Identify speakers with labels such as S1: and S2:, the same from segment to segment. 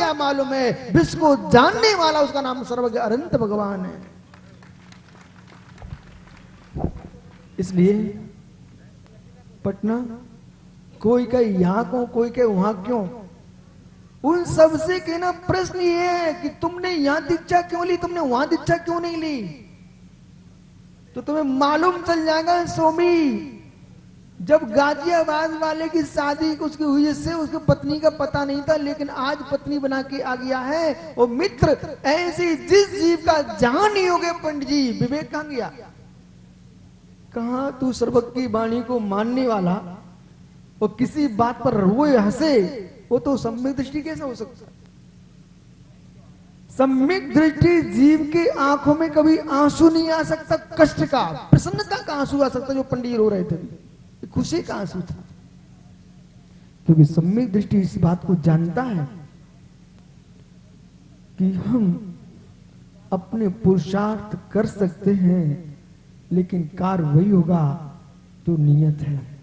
S1: क्या मालूम है, विश्व को जानने वाला उसका नाम सर्वज्ञ अनंत भगवान है। इसलिए पटना कोई कहे यहां को, कोई कहे वहां क्यों, उन सबसे कहना प्रश्न ये है कि तुमने यहां दीक्षा क्यों ली, तुमने वहां दीक्षा क्यों नहीं ली। तो तुम्हें मालूम चल जाएगा स्वामी, जब गाजियाबाद वाले की शादी उसकी हुई से उसकी पत्नी का पता नहीं था, लेकिन आज पत्नी बना के आ गया है। और मित्र ऐसे जिस जीव का जहां नहीं हो गए पंडित जी, विवेक कहां गया। कहां तू सर्वज्ञ की वाणी को मानने वाला और किसी बात पर रोए हंसे, वो तो सम्यक दृष्टि कैसे हो सकता। सम्यक दृष्टि जीव के आंखों में कभी आंसू नहीं आ सकता कष्ट का, प्रसन्नता का आंसू आ सकता। जो पंडित रो रहे थे खुशी का आंसू था, क्योंकि सम्यक दृष्टि इस बात को जानता है कि हम अपने पुरुषार्थ कर सकते हैं, लेकिन कार्य वही होगा तो नियत है।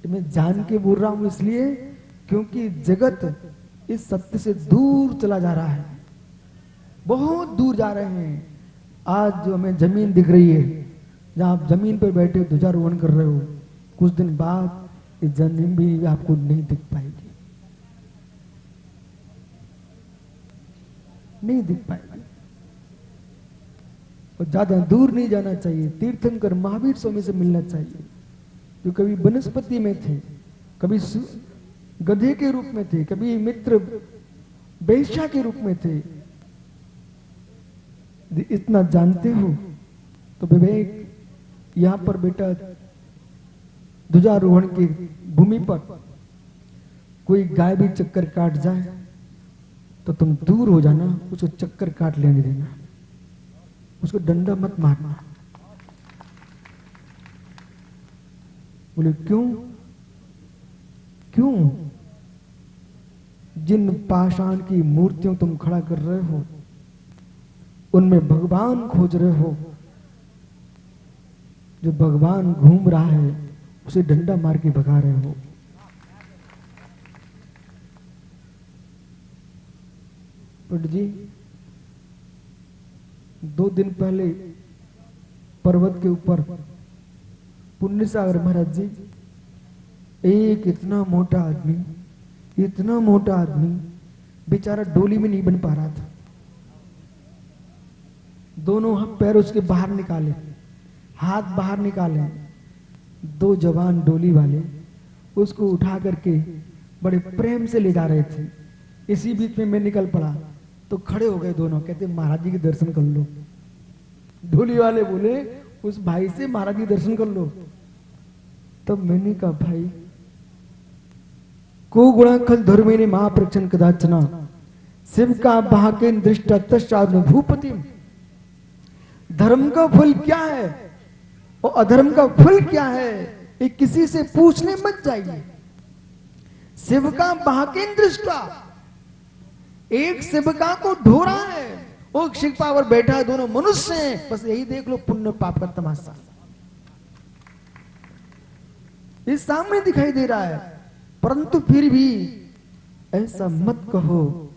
S1: मैं जान के बोल रहा हूं इसलिए क्योंकि जगत इस सत्य से दूर चला जा रहा है, बहुत दूर जा रहे हैं। आज जो हमें जमीन दिख रही है, जहां आप जमीन पर बैठे ध्वजारोहण कर रहे हो, कुछ दिन बाद इस जमीन भी आपको नहीं दिख पाएगी, नहीं दिख पाएगी। और ज्यादा दूर नहीं जाना चाहिए, तीर्थंकर महावीर स्वामी से मिलना चाहिए, जो कभी वनस्पति में थे, कभी गधे के रूप में थे, कभी मित्र वेश्या के रूप में थे। इतना जानते हो तो विवेक यहां पर बेटा ध्वजारोहण की भूमि पर कोई गाय भी चक्कर काट जाए तो तुम दूर हो जाना, उसको चक्कर काट लेने देना, उसको डंडा मत मारना। बोले क्यों? क्यों? जिन पाषाण की मूर्तियों तुम खड़ा कर रहे हो उनमें भगवान खोज रहे हो, जो भगवान घूम रहा है उसे डंडा मार के भगा रहे हो। पंडित जी 2 दिन पहले पर्वत के ऊपर पुण्य सागर महाराज जी, एक इतना मोटा आदमी, इतना मोटा आदमी बेचारा डोली में नहीं बन पा रहा था। दोनों पैर उसके बाहर निकाले, हाथ बाहर निकाले, 2 जवान डोली वाले उसको उठा करके बड़े प्रेम से ले जा रहे थे। इसी बीच में मैं निकल पड़ा तो खड़े हो गए दोनों, कहते महाराज जी के दर्शन कर लो। डोली वाले बोले उस भाई से महाराज जी दर्शन कर लो। तब मैंने कहा भाई को गुणा खल धर्मे ने महाप्रक्षण कदाचना शिव का भाके दृष्टा तस्चाद भूपति। धर्म का फल क्या है और अधर्म का फल क्या है, ये किसी से पूछने मत जाइए। शिव का भाके दृष्टा, एक शिवका को ढोरा है, वो शिवका पर बैठा है, दोनों मनुष्य हैं। बस यही देख लो पुण्य पाप का तमाशा, ये सामने दिखाई दे रहा है। परंतु फिर भी ऐसा मत कहो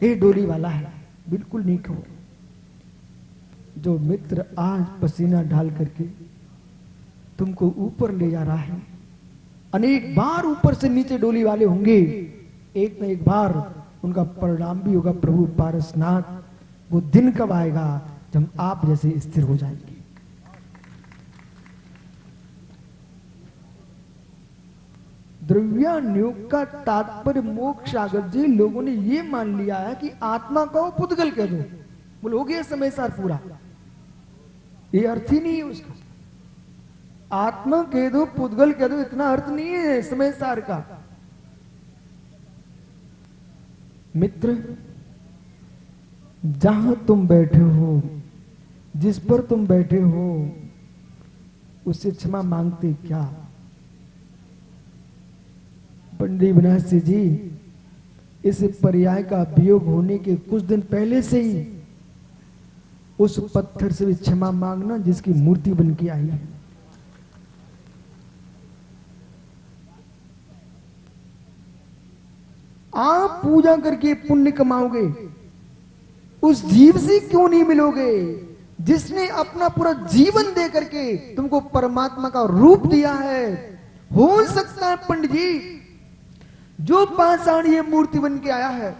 S1: ये डोली वाला है, बिल्कुल नहीं कहो। जो मित्र आज पसीना डाल करके तुमको ऊपर ले जा रहा है, अनेक बार ऊपर से नीचे डोली वाले होंगे, एक न एक बार उनका परिणाम भी होगा। प्रभु पारसनाथ, वो दिन कब आएगा जब आप जैसे स्थिर हो जाएंगे। द्रव्यानुयोग का तात्पर्य मोक्ष। आगर जी लोगों ने ये मान लिया है कि आत्मा को पुद्गल कह दो, बोले हो गया समय सार पूरा। ये अर्थ ही नहीं है उसका। आत्मा कह दो पुद्गल कह दो, इतना अर्थ नहीं है समय सार का। मित्र जहां तुम बैठे हो, जिस पर तुम बैठे हो, उससे क्षमा मांगते क्या? पंडित बनारसी जी, इस पर्याय का वियोग होने के कुछ दिन पहले से ही उस पत्थर से भी क्षमा मांगना जिसकी मूर्ति बन के आई है। आप पूजा करके पुण्य कमाओगे, उस जीव से क्यों नहीं मिलोगे जिसने अपना पूरा जीवन दे करके तुमको परमात्मा का रूप दिया है? हो सकता है पंडित जी, जो पाषाण ये मूर्ति बन के आया है,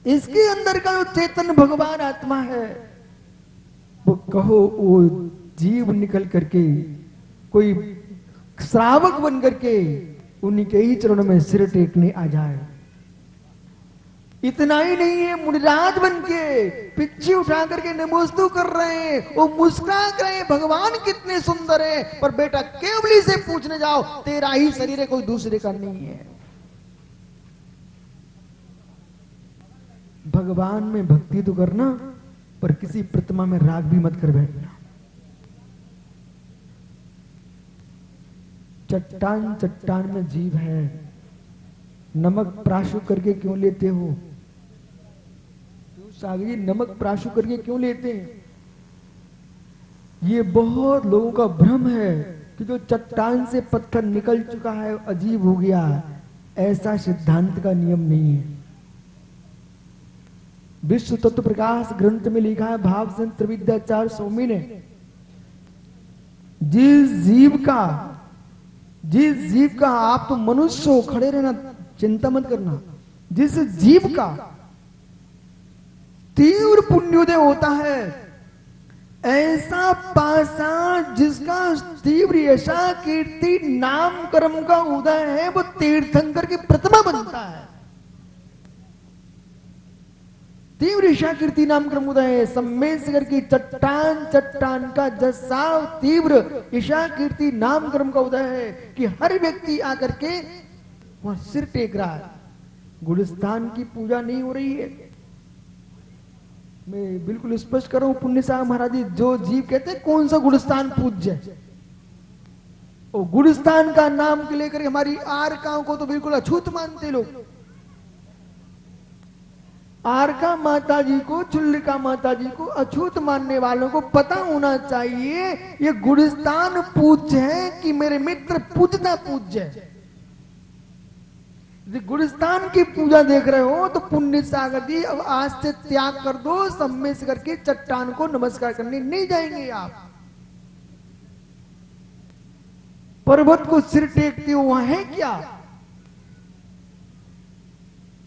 S1: इसके अंदर का जो चेतन भगवान आत्मा है, वो कहो वो जीव निकल करके कोई श्रावक बन करके उन्हीं के ही चरणों में सिर टेकने आ जाए। इतना ही नहीं है, मुनिराज बन के पिच्ची उठा करके नमोस्तु कर रहे हैं, वो मुस्कुरा रहे हैं, भगवान कितने सुंदर है। पर बेटा केवली से पूछने जाओ, तेरा ही शरीर है, कोई दूसरे का नहीं है। भगवान में भक्ति तो करना, पर किसी प्रतिमा में राग भी मत कर बैठना। चट्टान चट्टान में जीव है, नमक प्राशु करके क्यों लेते हो? सागर जी, नमक प्राशु करके क्यों लेते हैं? ये बहुत लोगों का भ्रम है कि जो चट्टान से पत्थर निकल चुका है अजीब हो गया। ऐसा सिद्धांत का नियम नहीं है। विश्व तत्व प्रकाश ग्रंथ में लिखा है, भाव संत त्रिविद्याचार्य स्वामी ने, जिस जीव का आप तो मनुष्य हो, खड़े रहना, चिंता मत करना, जिस जीव का तीव्र पुण्योदय होता है, ऐसा पाषाण जिसका तीव्र यशा कीर्ति नाम कर्म का उदय है, वो तीर्थंकर की प्रतिमा बनता है। तीव्र यशा कीर्ति नाम कर्म उदय है, सम्मेशकर की चट्टान चट्टान का जैसा तीव्र यशा कीर्ति नाम कर्म का उदय है कि हर व्यक्ति आकर के वहां सिर टेक रहा है। गुलिस्तान की पूजा नहीं हो रही है। मैं बिल्कुल स्पष्ट कर रहा हूं, पुण्य साहब महाराज जी, जो जीव कहते हैं कौन सा गुलिस्तान पूज्य है, वो गुलिस्तान का नाम के लेकर हमारी आरकाओं को तो बिल्कुल अछूत मानते लोग। आरका माता जी को, चुल्लिका माता जी को अछूत मानने वालों को पता होना चाहिए ये गुलिस्तान पूज्य है कि मेरे मित्र पूजता पूज्य है। गुलिस्तान की पूजा देख रहे हो तो पुण्य सागर जी अब आज से त्याग कर दो, सम्मेश करके चट्टान को नमस्कार करने नहीं जाएंगे आप। पर्वत को सिर टेकते हो, वहां है क्या?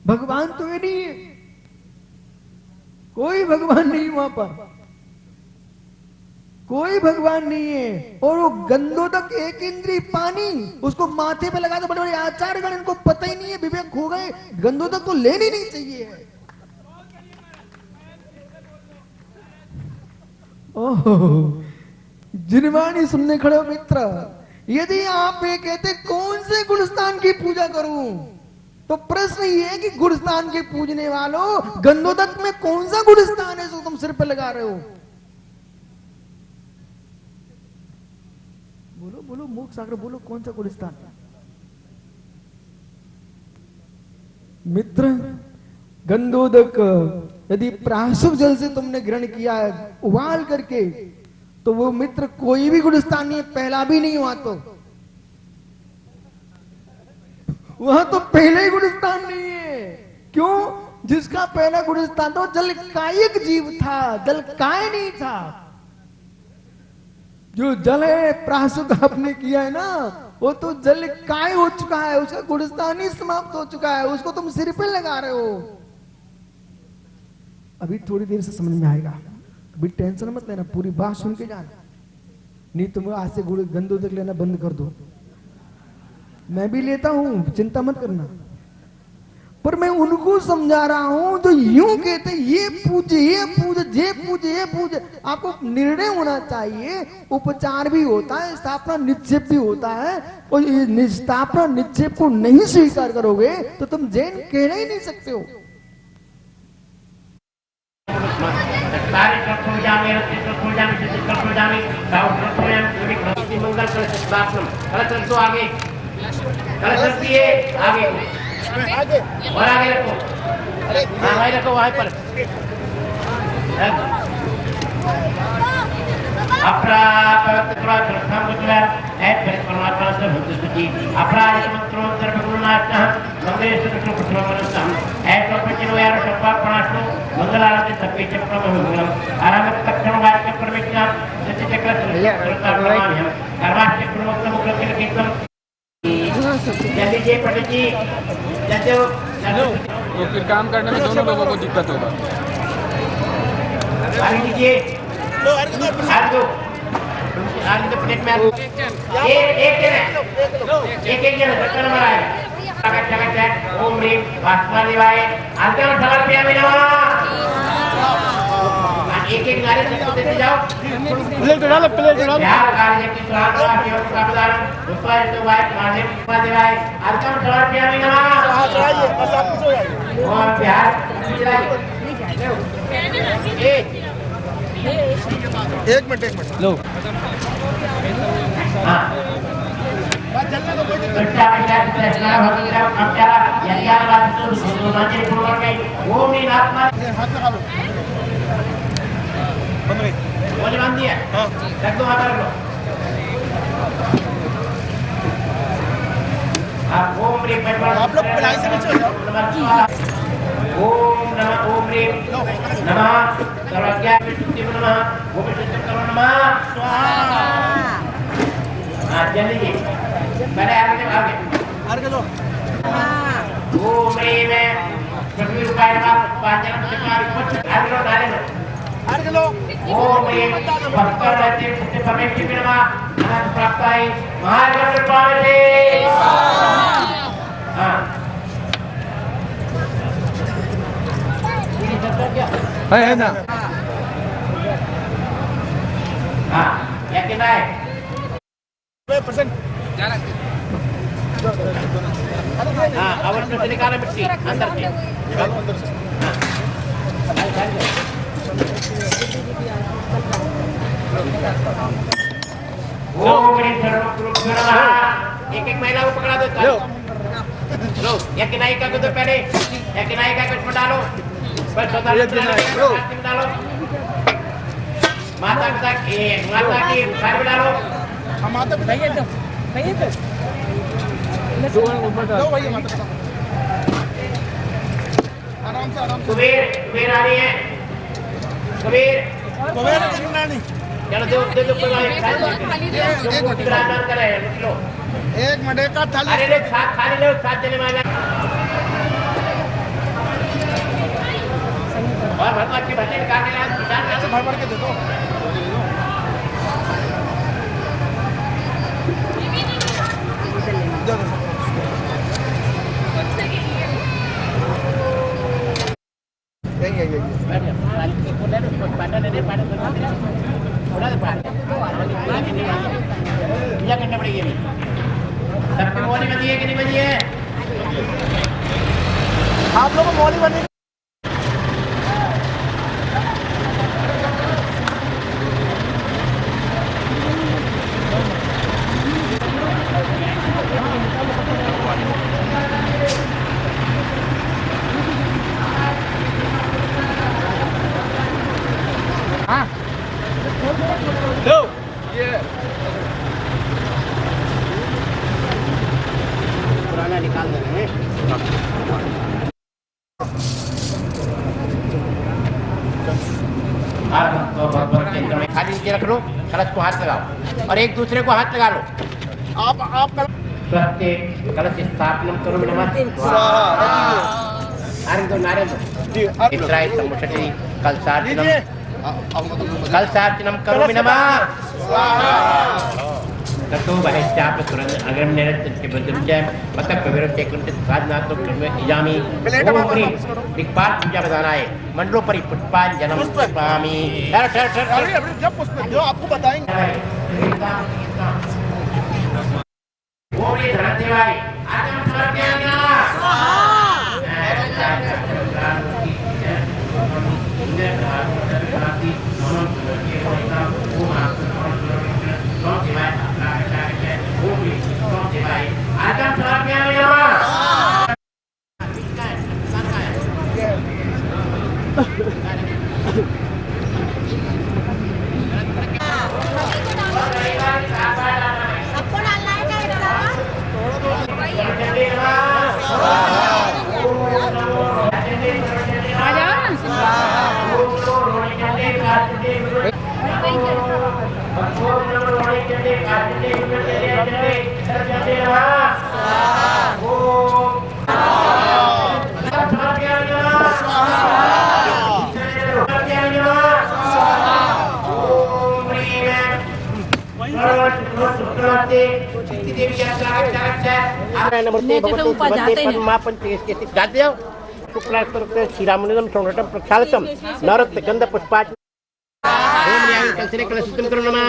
S1: भगवान तो ये नहीं है, कोई भगवान नहीं वहां पर, कोई भगवान नहीं है। और वो गंधोदक एक इंद्री पानी, उसको माथे पे लगा दो, बड़े बड़े आचार्यगण, इनको पता ही नहीं है, विवेक हो गए, गंधोदक को लेनी नहीं चाहिए। ओह, जिनवाणी सुनने खड़े हो मित्र, यदि आप ये कहते कौन से गुलिस्तान की पूजा करूं, तो प्रश्न ये है कि गुलिस्तान के पूजने वालों, गंधोदक में कौन सा गुलिस्तान है जो तुम सिर पे लगा रहे हो? बोलो बोलो मूक सागर, बोलो कौन सा गुलिस्तान? मित्र, गंधोदक यदि प्राशुभ जल से तुमने ग्रहण किया है उबाल करके, तो वो मित्र कोई भी गुलिस्तान नहीं है, पहला भी नहीं हुआ। तो वहां तो पहले ही गुलिस्तान नहीं है। क्यों? जिसका पहला गुलिस्तान था जल कायिक जीव था, जल काय नहीं था। जो जल है प्राशुद्ध आपने किया है ना, वो तो जल काय हो चुका है, उसका गुलिस्तान ही समाप्त हो चुका है, उसको तुम सिर पे लगा रहे हो। अभी थोड़ी देर से समझ में आएगा, अभी टेंशन मत लेना, पूरी बात सुन के जाना, नहीं तुम आज से गंधोदक लेना बंद कर दो। मैं भी लेता हूं, चिंता मत करना, पर मैं उनको समझा रहा हूं जो यूं कहते ये पूज ये पूज ये पूज ये पूज। आपको निर्णय होना चाहिए, उपचार भी होता है, स्थापना निक्षेप भी होता है, और ये स्थापना निक्षेप को नहीं स्वीकार करोगे तो तुम जैन कहना ही नहीं सकते हो।
S2: आगे आगे और आगे रखो, हाँ भाई रखो वहीं पर। अपराध देश कृष्ण पुत्रमनसं ऐसो पचिनो यार शपथ प्रणाशो मंगलारती सभी चक्रमंगलम आरंभ तक्षण वाक्य परमेश्वर सत्य चक्र सर्वकार्यम कर्माश्य प्रमुख मुख्य कीर्तन जल्दी जी पंडित जी जल्दी
S3: तो फिर काम करने में दोनों लोगों को दिक्कत होगा।
S2: आगे लीजिए आगे तो प्लेट में एक जन बच्चन मरा है जगत जगत ओम ह्रीं भास्मा देवाय अंतर समर्पयामि नमः एक नारे से देते जाओ प्लेट डालो बिहार कार्य की स्वागत आप्यो सावधान उत्पाद तो वाय माने भास्मा देवाय अंतर समर्पयामि नमः चढ़ाइए बस आप सो जाइए ओम बिहार
S4: एक मिनट लो
S2: हां चलने दो कोई बच्चा कृष्ण भगवान अपचारा यज्ञ बात तो मंदिर पूर्ण के ओम नी आत्मा
S4: हाथ लगा लो बंद गई
S2: बोली बांध दिया हां रख दो हाथ रख लो आप ओम ह्रीं
S4: आप लोग पिलाई से नीचे हो जाओ
S2: ओम नमः ओम ह्रीं नमः सर्वज्ञ विष्णु नमः ओम विष्णु नमः स्वाहा हां जल्दी पहले आगे
S4: आगे लो
S2: ओम ह्रीं पृथ्वी रूपाय नमः पांचम चक्रारि पच्च आगे लो ओम ह्रीं भक्तरते पुत्र परमेश्वर नमः अनंत प्राप्ताय महागण पावते हां
S3: है ना
S2: हां yakin है
S4: 100%
S2: हां अवर से निकालो मिट्टी अंदर से
S4: निकालो अंदर से
S2: ओम ह्रीं सर्वगुरुभ्यो नमः एक महिला को पकड़ा दो लो yakin है का तो पहले yakin है का कुछ डालो बस डालो माता पिता की सारी में डालो
S4: हम माता भैया तो लो भैया माता पिता आराम से
S2: कुबेर आ रही है कुबेर
S4: नानी
S2: चलो दे दो कोई विराजमान करे लो
S4: एक मिनट एक हाथ थाली
S2: अरे ले साथ खाली लो साथ देने वाला और भगवान की भजन निकाल के लाओ निशान
S4: ऐसे भर भर के दे दो यही
S2: क्या करना पड़ेगी अभी सबकी मौली बनी है कि नहीं बनी है
S4: आप लोगों को मौली बनी
S2: पुराना निकाल दे रहे हैं खाली नीचे रख लो कलश को हाथ लगाओ और एक दूसरे को हाथ लगा लो
S4: आप
S2: प्रत्येक कलश स्थापना करो नमः आरंभ दो नारे दो इत्राय समुषति कलशार्चनम करो नमः ततो बहिश्चाप तुरंत अग्रम निरत के बदम जय पतक कविर टेकुंट साधनात् तो कर्म इजामी ओम ह्रीं दिक्पाल पूजा बधानाय मंडलों पर पुष्पान जन्म पामी ठहर
S4: जब पुष्प जो आपको बताएंगे
S2: ओम ह्रीं धनदेवाय आत्म समर्पयामि नमः आत्म समर्पयामि नमः सबको डालना है क्या श्रीरामनिदम सोनटम प्रक्षालतम नरत गंध पुष्पाच ओम याम कलशने कलशुद्धम करो नमः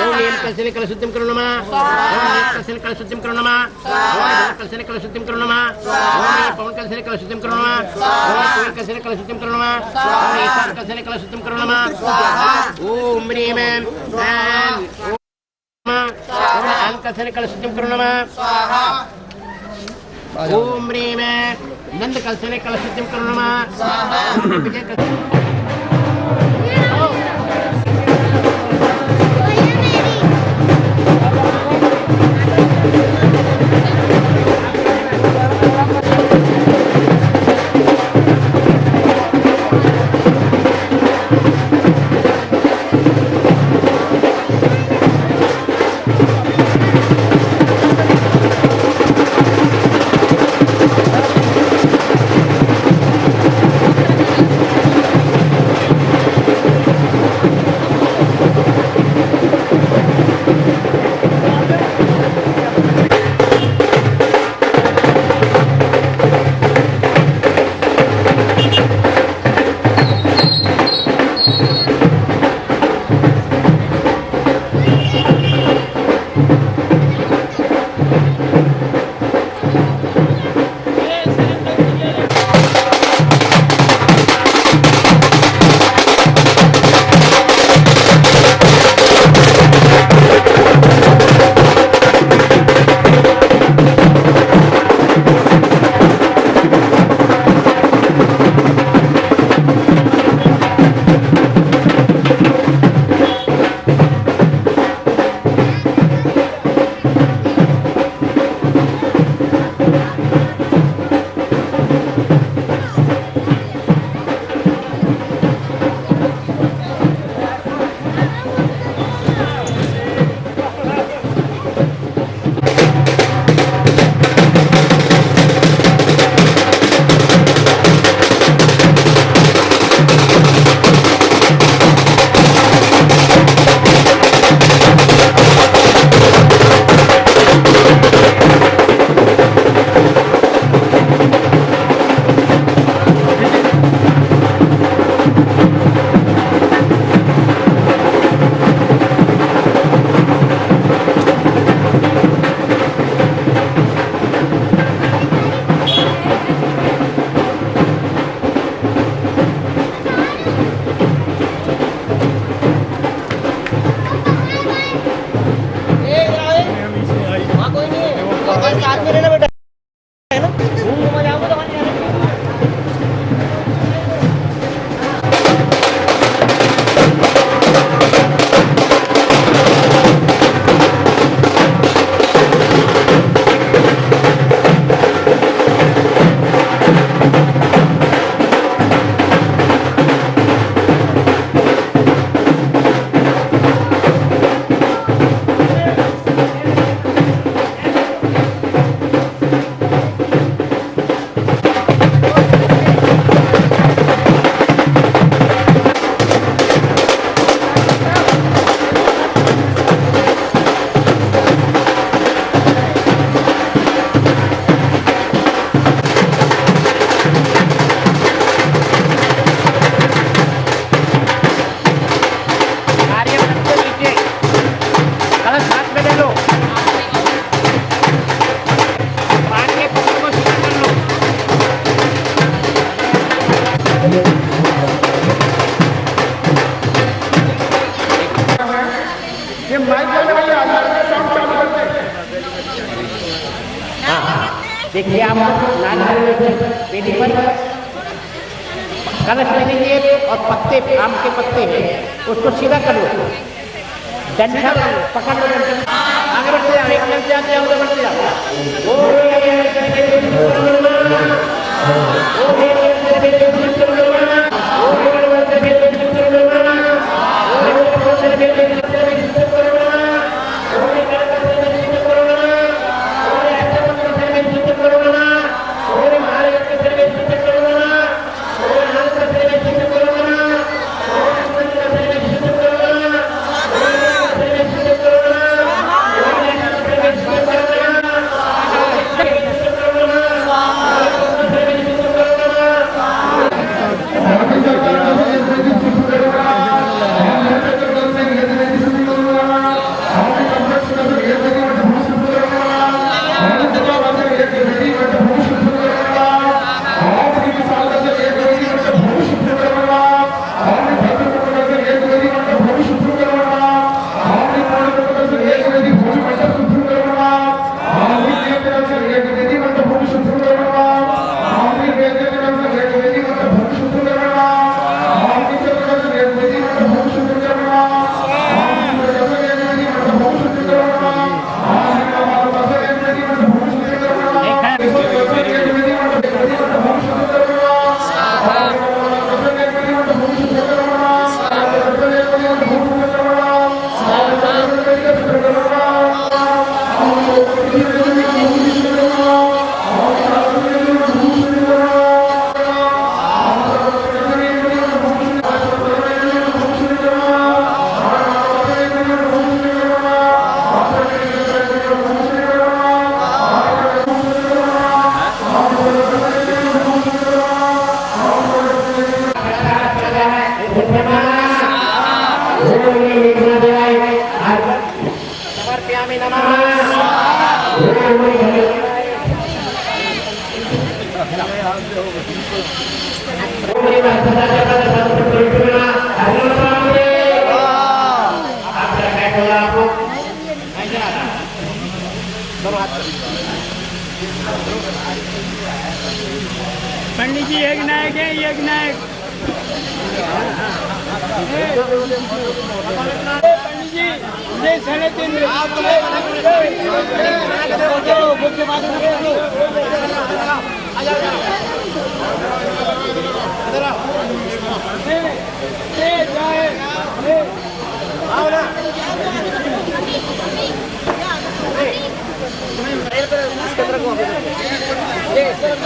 S2: ओम याम कलशने कलशुद्धम करो नमः ओम याम कलशने कलशुद्धम करो नमः ओम कलशने कलशुद्धम करो नमः ओम पवन कलशने कलशुद्धम करो नमः ओम पवन कलशने कलशुद्धम करो नमः ओम ईशान कलशने कलशुद्धम करो नमः ओम ह्रीम ऐं ओम आम कलशने कलशुद्धम करो नमः ओम ह्रीम नंद कलशने कलशुद्धम करो नमः देखिए आप पेटी पर कलश लेंगे और पत्ते आम के पत्ते उसको सीधा कर लो, डंडा पकड़ लो, आगे बढ़ते जाओ, एक मिनट जाते जाओ, उधर बढ़ते जाओ। ओ समर्पयामि नमः।
S5: पंडित जी एक नायक है, एक नायक। पंडित जी ये 3.5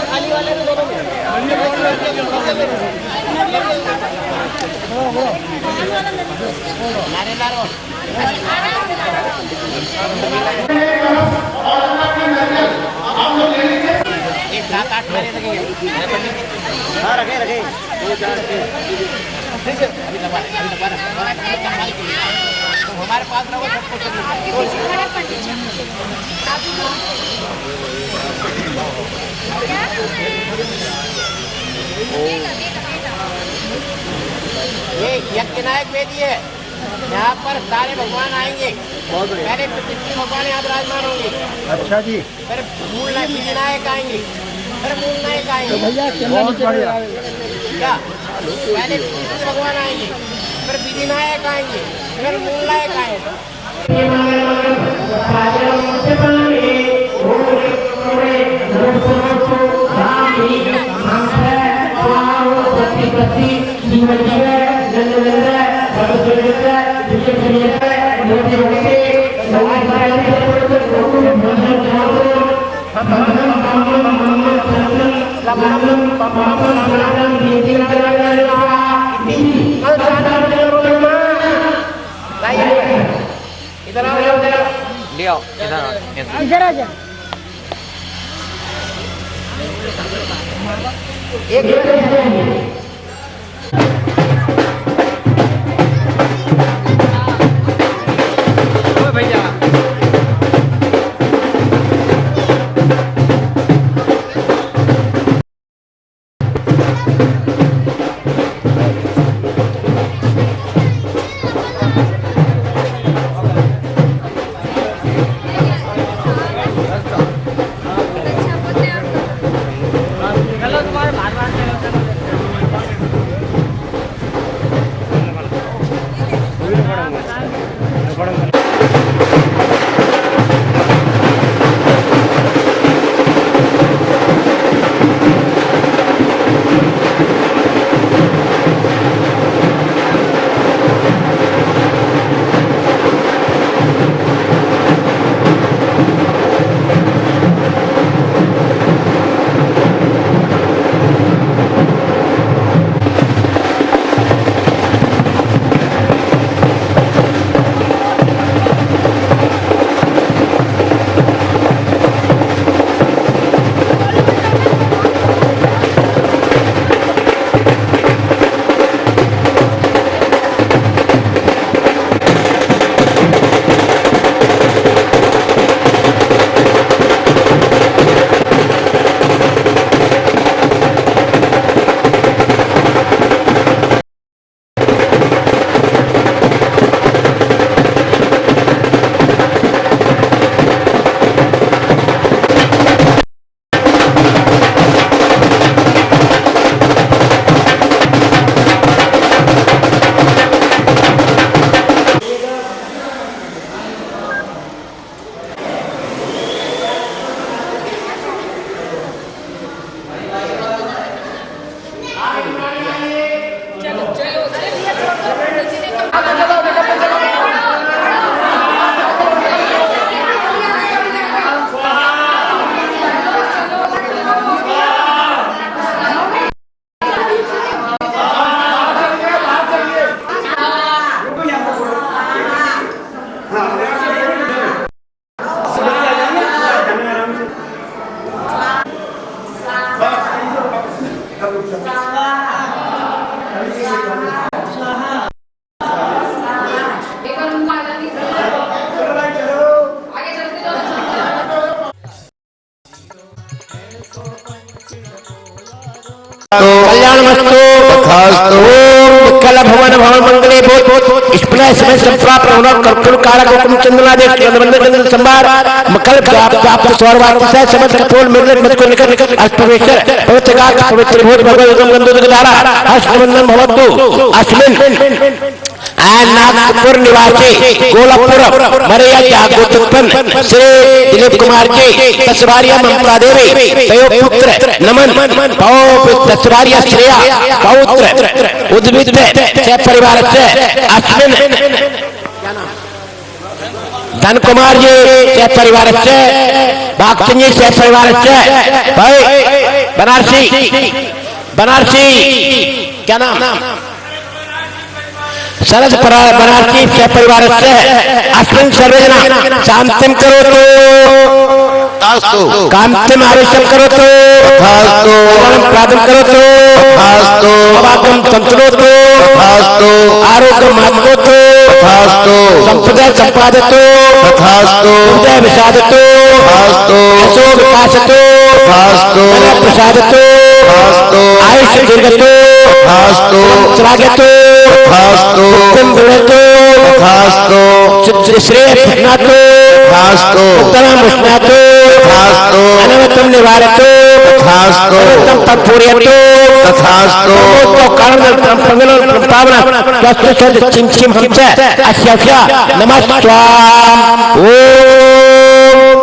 S5: खाली वाले में दोनों में एक 7-8 महीने लगेंगे। हाँ रखे रखे 2-4 अभी लगवा तो हमारे पास रहो सबको ये यज्ञनायक वेदी है। यहाँ पर सारे भगवान आएंगे। पहले पितृ भगवान यहाँ विराजमान होंगे।
S1: अच्छा जी।
S2: फिर मूल विधिनायक आएंगे, फिर मूल नायक आएंगे।
S1: बहुत बढ़िया।
S2: क्या पहले पितृ भगवान आएंगे, फिर विधिनायक आएंगे, फिर मूल नायक आएंगे।
S5: इधर आ जा।
S2: एक
S3: भैया
S5: कल्याणमस्तु ओम कल भवन भवन मंगले भूत स्प्लैश में संप्राप्त होना कर्पूर कारक हुक्म चंद्रनादेश चंद्र संभार मकल प्राप्त स्वर्गवासी से समस्त कपूर मिलने मत को निकट अष्टमेश्वर पवित्र का पवित्र भूत भगवत गंधोदक धारा हर्षवर्धन भवतु अस्मिन नागपुर निवासी गोलापुर मरैया जागोत्पन्न श्री दिलीप कुमार जी तस्वारिया ममता देवी तयो पुत्र नमन तस्वारिया श्रेया पौत्र उद्भिद से परिवार से अश्विन धन कुमार जी से परिवार से बागचंद जी से परिवार से भाई बनारसी क्या नाम शरद बनारसी से परिवार से अस्मिन सर्वेजना शांतिम करो तो कांतिम आवेशम करो तो प्रादम करो तो अवागम तंत्रो तो आरोग्य मार्गो तो संपदा संपादतो हृदय विषादतो यशो विकासतो प्रसादतो आयुष दीर्घतो त्रागतो श्रेय अनवतम निवारतो तत्पूर्यतो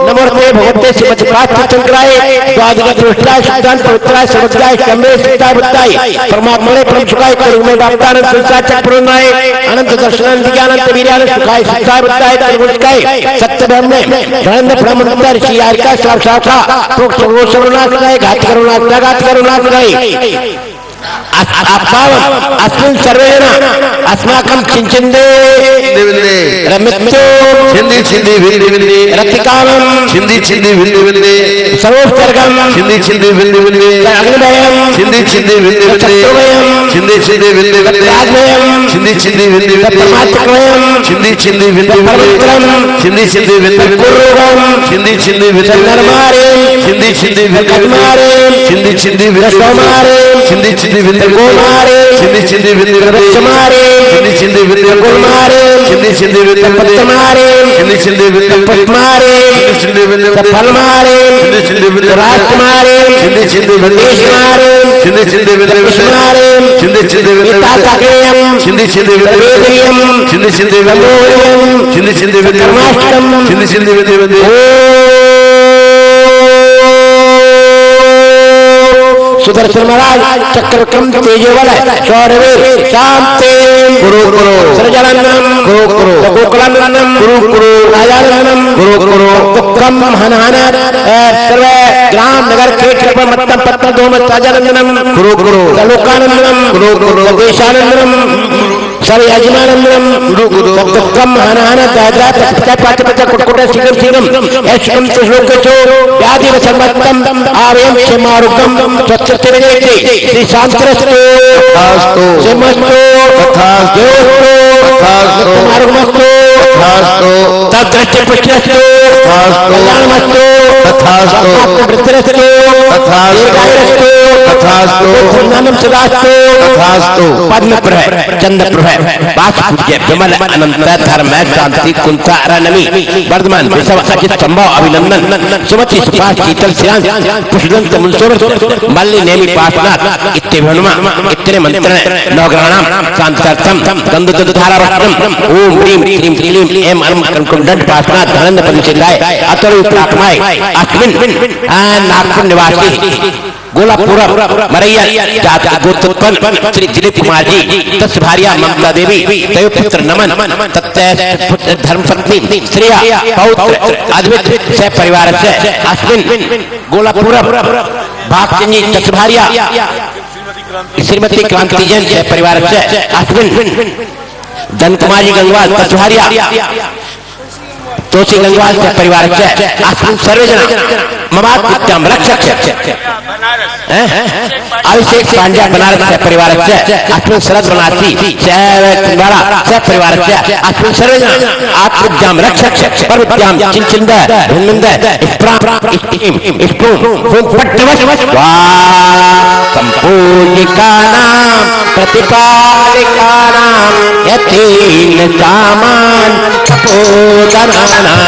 S5: नमोते भगवते श्रीमती प्राच्यचंद्राय द्वादशदृष्टाय सिद्धांत पवित्राय समग्राय कमरे सीता बुद्धाय परमात्मने परम सुखाय करुणे दाप्तानंद संसार पूर्णाय अनंत दर्शनानंद ज्ञानंत वीर्यानंद सुखाय सिद्धाय बुद्धाय त्रिगुणकाय सत्य ब्रह्मे धनंद ब्रह्मंतर श्री आर्का शाखा प्रोक्त सर्वनाथाय घात करुणाय अस्मिन् सर्वेण अस्माकं चिंचिन्दे रमित्यो
S6: छिंदी विंदी
S5: रतिकामं
S6: छिंदी विंदी
S5: सर्वोत्तरगं
S6: छिंदी विंदी
S5: अग्निमयं
S6: छिंदी विंदी
S5: चतुर्मयं राजमयं
S6: छिंदी विंदी
S5: परमात्मयं
S6: छिंदी विंदी
S5: पवित्रं
S6: छिंदी विंदी
S5: पूर्वं
S6: छिंदी विंदी
S5: नरमारें
S6: छिंदी विंदी
S5: कटमारें
S6: छिंदी विंदी
S5: सोमारें
S6: छिंदी विंदी
S5: गोमारें
S6: छिंदी विंदी
S5: रक्षमारें
S6: छिंदी विंदी
S5: गोमारें
S6: छिंदी विंदी
S5: पत्तमारें
S6: छिंदी विंदी
S5: पत्मारें
S6: छिंदी विंदी
S5: फलमारें
S6: छिंदी विंदी
S5: राजकुमारें
S6: छिंदी विंदी
S5: देशमारें
S6: छिंदी विंदी
S5: कृष्णमारें
S6: छिंदी विंदी
S5: ताकाकेयं
S6: छिंदी विंदी
S5: वेदयं
S6: छिंदी
S5: गंगोयं
S6: छिंदी विंदी
S5: कर्माष्टकं
S6: छिंदी विंदी
S5: सुदर्शन महाराज चक्रक्रम तेजोवल शौरवीर शांति
S6: गुरु
S5: सृजनंदनम गोकुलंदनम राजानंदनम दुक्कम हनहन सर्व ग्राम नगर क्षेत्र पर मत्तम पत्तम दोम ताजानंदनम लोकानंदनम देशानंदनम सर्व यजमानंदनम दुक्कम हनहन दादा पाठ पच कुटकुट शीघ्रम ऐशकम श्लोकचो व्याधि सर्वत्तम आर्यम क्षेमारुकम श्री शांतरस्तो समस्तो मार्गमस्तो तद्दृष्टि पुष्टस्तो कल्याणमस्तो वृत्तिरस्तो दीर्घायुरस्तो नामं सदास्तो पद्मप्रभ चंद्रप्रभ वासुपूज्य विमल अनंत धर्म शांति कुंता अरनमी वर्धमान विषव अजित संभव अभिनंदन सुमति सुभाष शीतल श्रांत पुष्पदंत मुंसोर मल्ली नेमि पासनाथ इत्यभिनुमा इत्तने मंत्र नवग्रहणाम शांतार्थम गंधोदधारा रत्नम ओम ह्रीम क्लीम क्लीम एम अरम अरम कुंडन पासनाथ धनंद परिचिलाय अतरु प्राकमाय अस्मिन नागपुर निवासी गोलापुर मरैया जात गोत्रोत्पन्न श्री दिलीप कुमार जी दस भार्या ममता देवी तयो पुत्र नमन तत्व धर्म पत्नी श्रेया पौत्र अद्वित से परिवार से अस्मिन गोलापुर भागचंद जी दस भार्या श्रीमती क्रांति जैन से परिवार से अस्मिन धन कुमार जी गंगवाल दस भार्या तोसी गंगवाल से परिवार से अस्मिन सर्वेजना ममात्म रक्षक अभिषेक पांड्या बनारस से परिवार से अस्मिन् शरद बनासी से परिवार से अस्मिन् सर्वजना आत्मज्ञाम रक्षक परविद्याम चिंचिंद हिंद संपूजिकानां प्रतिपालिकानां यतीन सामान कपोदनानां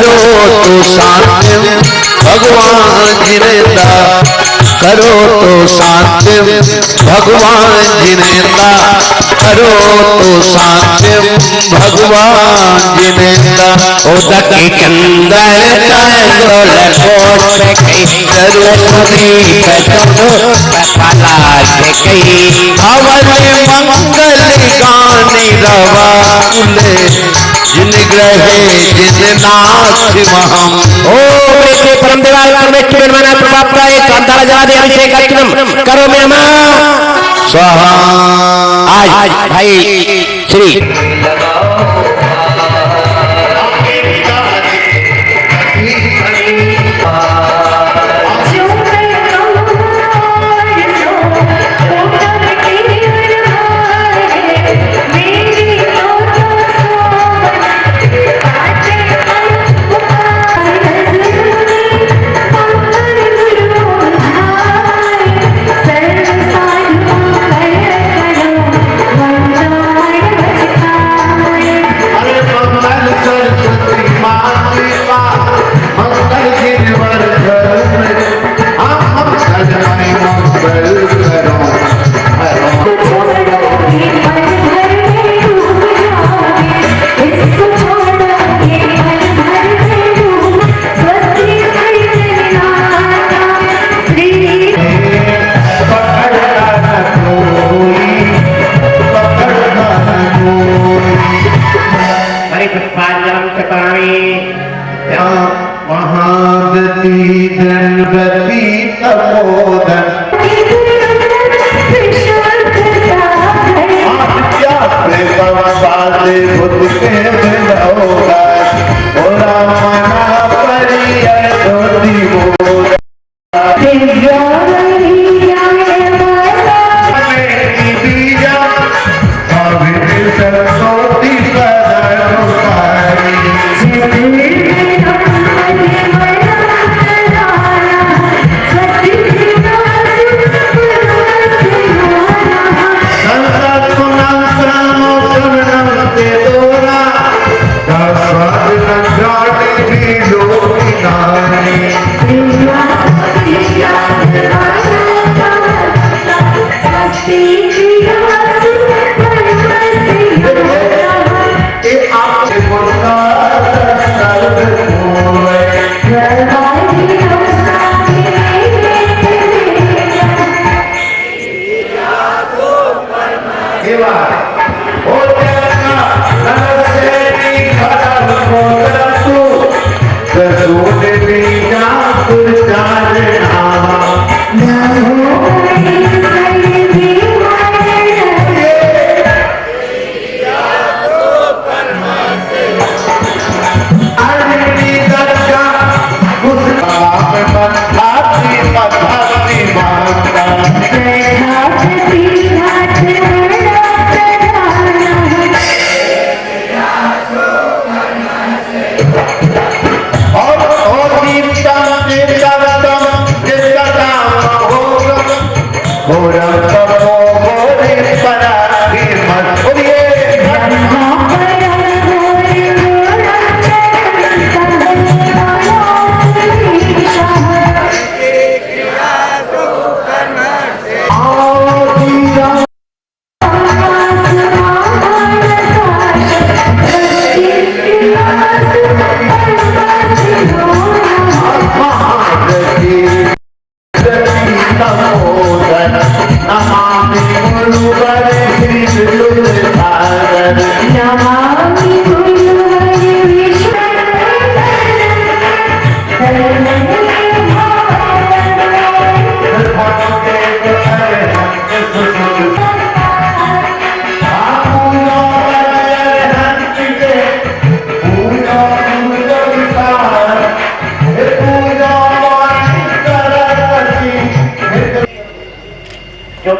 S6: करो तो शांति भगवान जिनेंदा करो तो शांति भगवान जिनेंदा करो तो शांति भगवान जिनेंदा
S5: उदक कंदर कंदोल कोट कई
S6: हवन मंगल गाने रवा जिन ग्रहे जिन नाथ महम
S5: ओ मेरे परम देवाल परमेश्वर मना प्रभाव का एक अंतरा जला दे अभिषेक अर्चनम करो मेरा मां
S6: स्वाहा
S5: आज भाई श्री
S6: महागति धनगति तपोधन बुद्ध के मिलोगा ओरा मना परिया धोती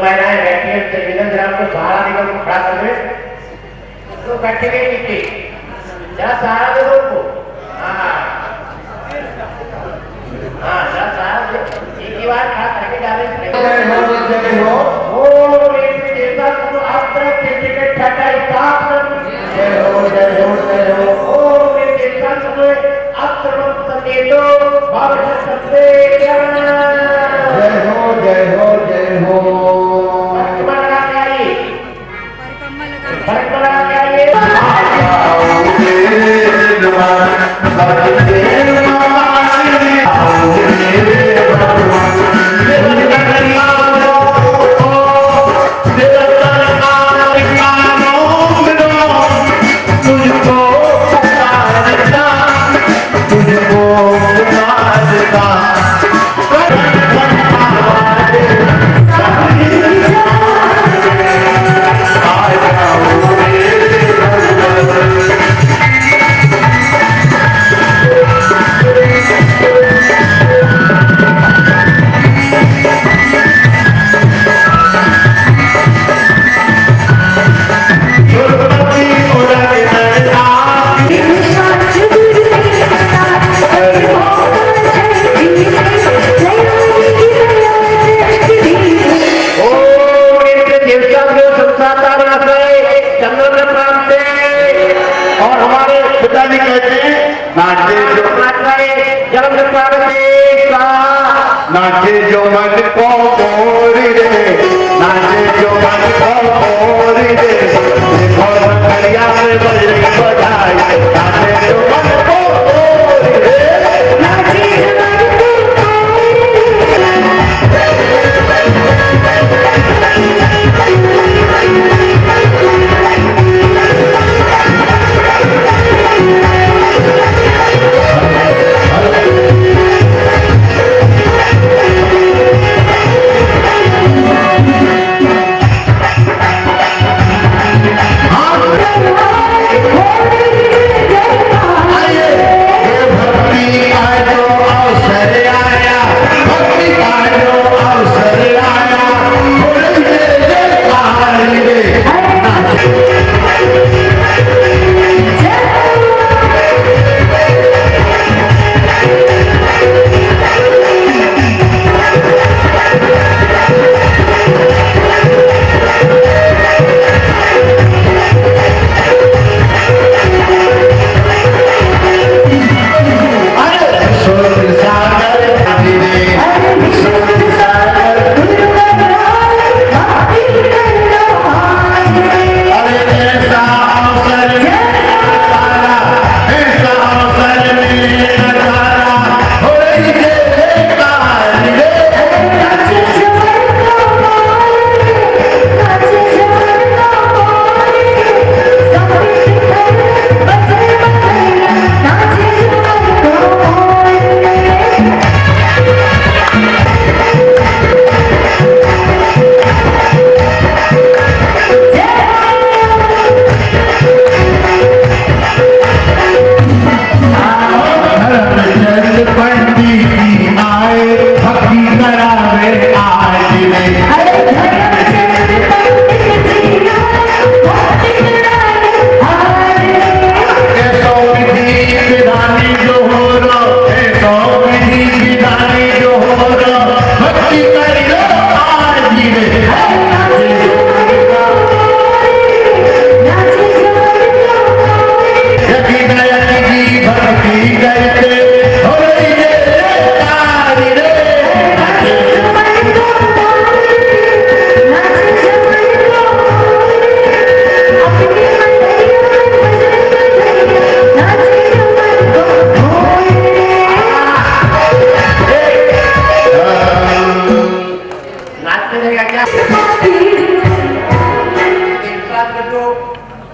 S2: महिलाएं बैठी हैं टेलीविजन जरा उनको सहारा देकर उनको खड़ा कर दे तो बैठे गए नीचे जरा सहारा दे दो उनको हाँ जरा सहारा दे एक ही बार खड़ा करके डाले देवता को आप तरफ के ठाटा साफ जय हो जय हो जय हो ओ मेरे देवता को आप तरफ संदेशो भाव सबसे जय हो जय हो जय हो परिक्रमा लगा के आइए परिक्रमा लगा के आइए
S6: नाचे जो मन को मोरी रे नाचे जो मन को मोरी रे देखो कलिया में बजरी बजाई नाचे जो मन को मोरी रे नाचे जो मन को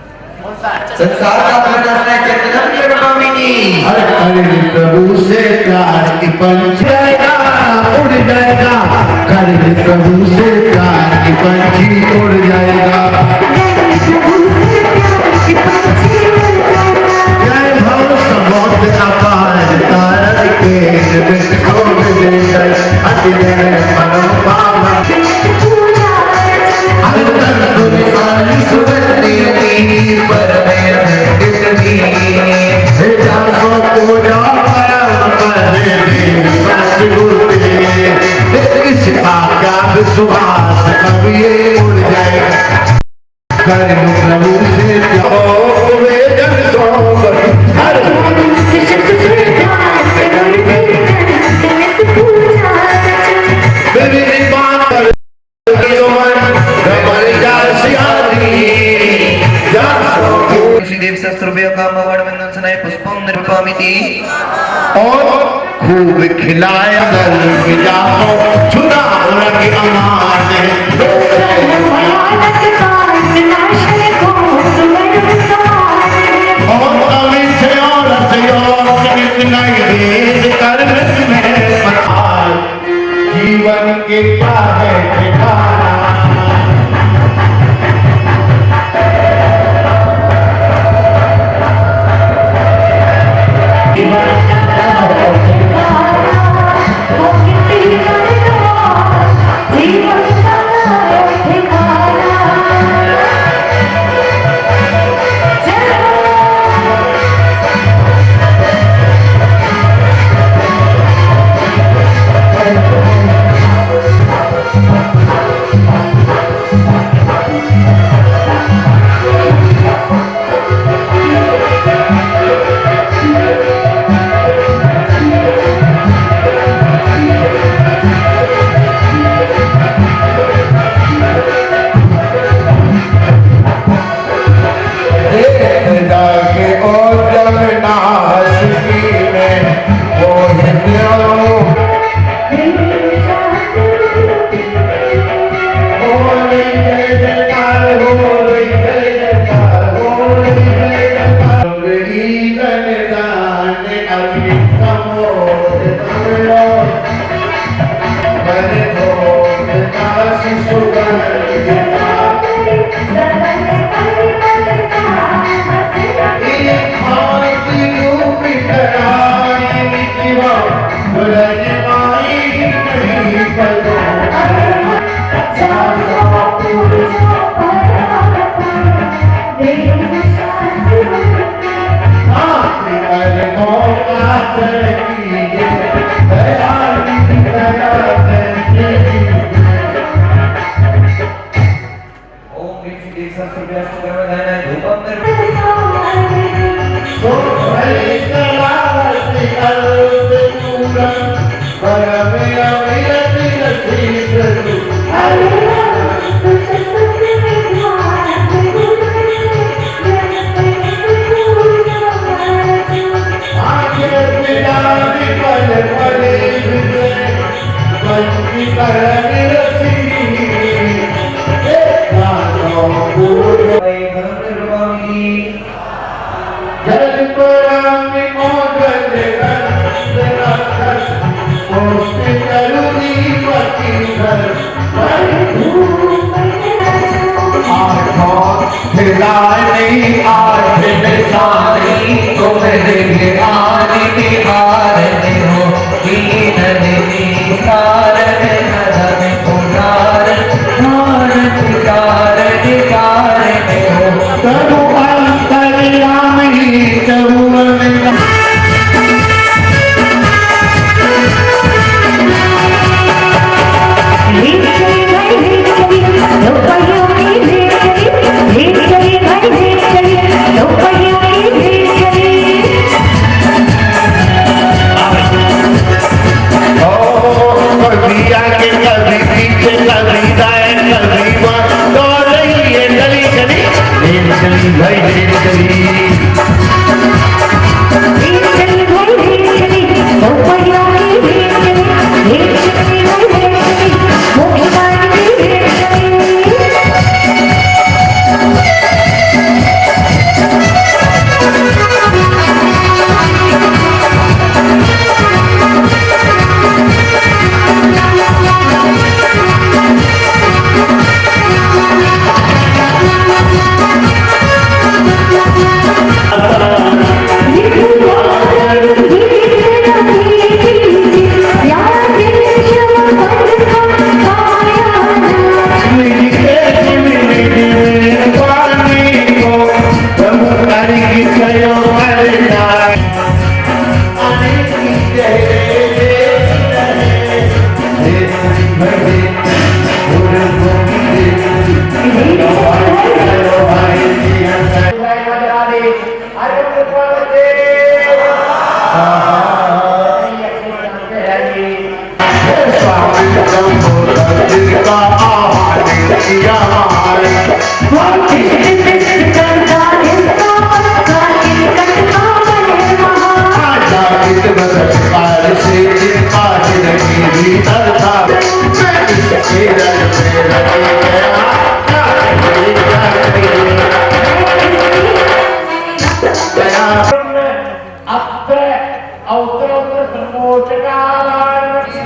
S5: संसार का प्रकाश है चैतन्य प्रभावी जी।
S6: अरे प्रभु से प्यार की पंछी जाएगा उड़ जाएगा, करे प्रभु से प्यार की पंछी उड़ जाएगा। जय भव समुद्र अपार तारा के को मिले अति मनोभाव सुहास कब ये उड़ जाएगा कर लो प्रभु से वे जन सोबर हर मेरी बात कर
S7: देव शस्त्र पुष्पम निर्पामिति
S6: और खूब खिलाया छुरा रंग अनाज और अमित और कर जीवन के क्या है ठिकाना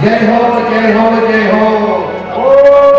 S6: जय हो जय हो जय हो।
S2: ओम